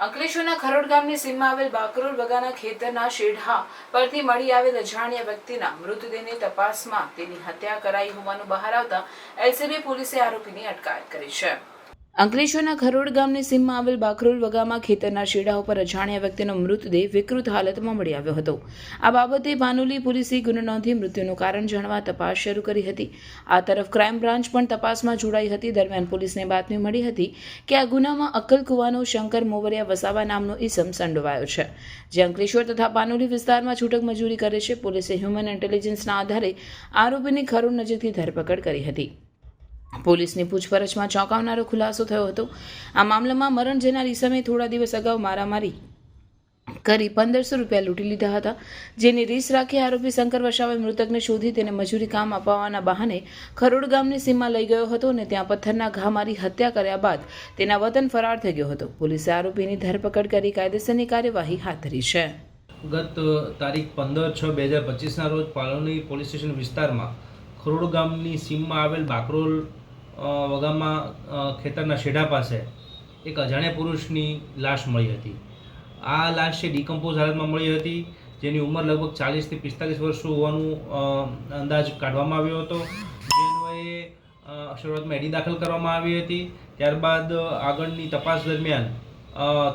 અંકલેશ્વરના ખરોડ ગામની સીમમાં આવેલ બાકરોલ વગાના ખેતરના શેઢા પરથી મળી આવેલ અજાણ્યા વ્યક્તિના મૃતદેહની તપાસમાં તેની હત્યા કરાઈ હોવાનું બહાર આવતા એલસીબી પોલીસે આરોપીની અટકાયત કરી છે। અંકલેશ્વરના ખરોડ ગામની સીમમાં આવેલ બાકરોલ વગામાં ખેતરના શેઢા ઉપર અજાણ્યા વ્યક્તિનો મૃતદેહ વિકૃત હાલતમાં મળી આવ્યો હતો। આ બાબતે ભાનુલી પોલીસે ગુનો નોંધી મૃત્યુનું કારણ જાણવા તપાસ શરૂ કરી હતી। આ તરફ ક્રાઇમ બ્રાન્ચ પણ તપાસમાં જોડાઈ હતી। દરમિયાન પોલીસને બાતમી મળી હતી કે આ ગુનામાં અક્કલકુવાનો શંકર મોવરિયા વસાવા નામનો ઈસમ સંડોવાયો છે, જે અંકલેશ્વર તથા પાનોલી વિસ્તારમાં છૂટક મજૂરી કરે છે। પોલીસે હ્યુમન ઇન્ટેલિજન્સના આધારે આરોપીની ખરોડ નજીકથી ધરપકડ કરી હતી। પોલીસની પૂછપરછમાં ચોંકાવનારો ખુલાસો થયો હતો। આ મામલામાં મરણ જનાર ઈસમે થોડા દિવસ અગાઉ મારામારી કરી 1500 રૂપિયા લૂંટી લીધા હતા, જેની રીસ રાખી આરોપી શંકર વસાવાએ મૃતકને શોધી તેને મજૂરી કામ અપાવવાના બહાને ખરોડ ગામની સીમમાં લઈ ગયો હતો અને ત્યાં પથ્થરના ઘા મારી હત્યા કર્યા બાદ તેના વતન ફરાર થઈ ગયો હતો। પોલીસે આરોપીની ધરપકડ કરી કાયદેસરની કાર્યવાહી હાથ ધરી છે। ગત તારીખ 15/6/2025ના રોજ પાલોની પોલીસ સ્ટેશન વિસ્તારમાં ખરોડ ગામની સીમમાં આવેલ બાકરોલ વગામાં ખેતરના શેઢા પાસે એક અજાણ્યા પુરુષની લાશ મળી હતી। આ લાશ છે ડિકમ્પોઝ હાલતમાં મળી હતી, જેની ઉંમર લગભગ 40 થી 45 વર્ષ હોવાનું અંદાજ કાઢવામાં આવ્યો હતો। જે અન્વયે શરૂઆતમાં એડી દાખલ કરવામાં આવી હતી। ત્યારબાદ આગળની તપાસ દરમિયાન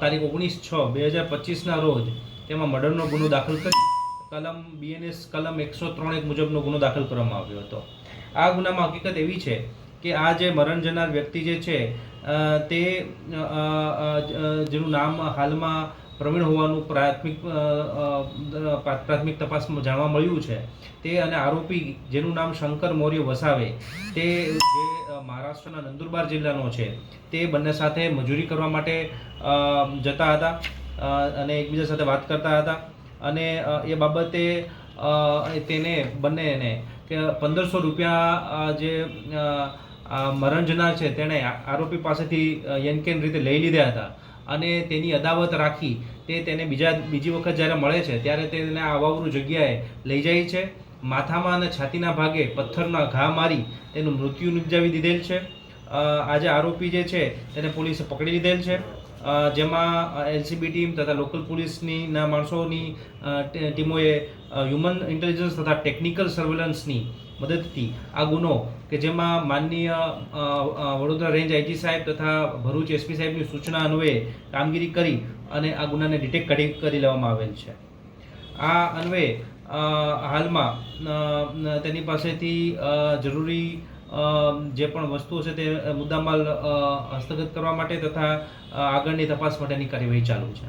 તારીખ 19/6/2025ના રોજ તેમાં મર્ડરનો ગુનો દાખલ કરી કલમ BNS કલમ 103 મુજબનો ગુનો દાખલ કરવામાં આવ્યો હતો। આ ગુનામાં હકીકત એવી છે કે આ જે મરણ જનાર વ્યક્તિ જે છે તે જેનું નામ હાલમાં પ્રવીણ હોવાનું પ્રાથમિક તપાસમાં જાણવા મળ્યું છે, તે અને આરોપી જેનું નામ શંકર મોર્ય વસાવે તે જે મહારાષ્ટ્રના નંદુરબાર જિલ્લાનો છે, તે બંને સાથે મજૂરી કરવા માટે જતા હતા અને એકબીજા સાથે વાત કરતા હતા અને એ બાબતે તેને બંનેને કે 1500 રૂપિયા જે મરણ જનાર છે તેણે આરોપી પાસેથી યનકેન રીતે લઈ લીધા હતા અને તેની અદાવત રાખી તે તેને બીજી વખત જ્યારે મળે છે ત્યારે તેને આવાવરૂ જગ્યાએ લઈ જાય છે। માથામાં અને છાતીના ભાગે પથ્થરના ઘા મારી તેનું મૃત્યુ નિપજાવી દીધેલ છે। આજે આરોપી જે છે તેને પોલીસે પકડી લીધેલ છે, જેમાં એલસીબી ટીમ તથા લોકલ પોલીસની માણસોની ટીમોએ હ્યુમન ઇન્ટેલિજન્સ તથા ટેકનિકલ સર્વેલન્સની મદદથી આ ગુનો કે જેમાં માનનીય વડોદરા રેન્જ આઈજી સાહેબ તથા ભરૂચ એસપી સાહેબની સૂચના અન્વયે કામગીરી કરી અને આ ગુનાને ડિટેક્ટ કરી લેવામાં આવેલ છે। આ અન્વયે હાલમાં તેની પાસેથી જરૂરી જે પણ વસ્તુઓ છે તે મુદ્દામાલ હસ્તગત કરવા માટે તથા આગળની તપાસ માટેની કાર્યવાહી ચાલુ છે।